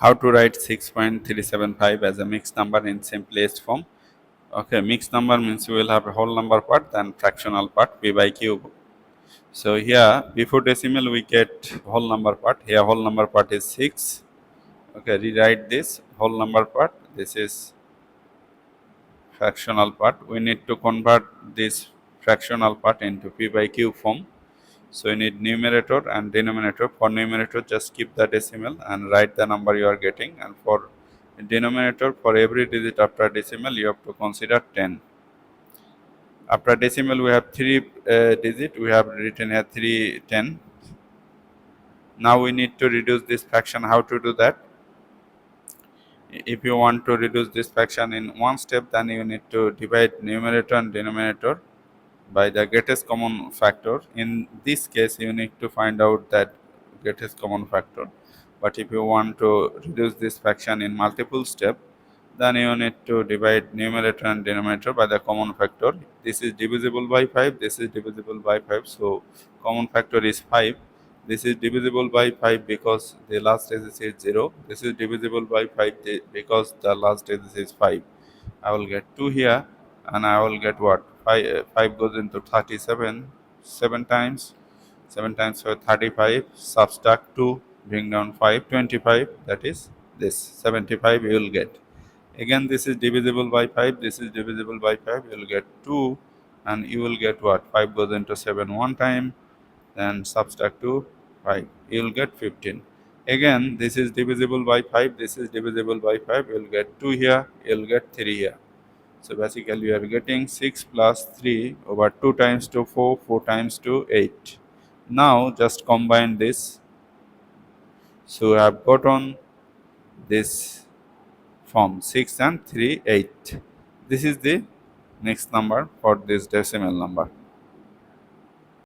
How to write 6.375 as a mixed number in simplest form. Okay, mixed number means we will have a whole number part then fractional part p by cube. So here before decimal we get whole number part. Here whole number part is 6. Okay, rewrite this whole number part. This is fractional part. We need to convert this fractional part into p by q form. So you need numerator and denominator. For numerator, just keep the decimal and write the number you are getting. And for denominator, for every digit after decimal, you have to consider 10. After decimal, we have 3 digit. We have written here 310. Now we need to reduce this fraction. How to do that? If you want to reduce this fraction in one step, then you need to divide numerator and denominator by the greatest common factor. In this case, you need to find out that greatest common factor. But if you want to reduce this fraction in multiple steps, then you need to divide numerator and denominator by the common factor. This is divisible by 5, this is divisible by 5, so common factor is 5. This is divisible by 5 because the last digit is 0. This is divisible by 5 because the last digit is 5. I will get 2 here and I will get what? 5 goes into 37, 7 times. 7 times 5, 35, subtract 2, bring down 5, 25, that is this, 75 you will get. Again this is divisible by 5, this is divisible by 5, you will get 2 and you will get what? 5 goes into 7 one time, then subtract 2, 5, you will get 15. Again this is divisible by 5, this is divisible by 5, you will get 2 here, you will get 3 here. So basically you are getting 6 plus 3 over 2 times 2, 4, 4 times 2, 8. Now just combine this. So I have gotten this form 6 and 3, 8. This is the next number for this decimal number.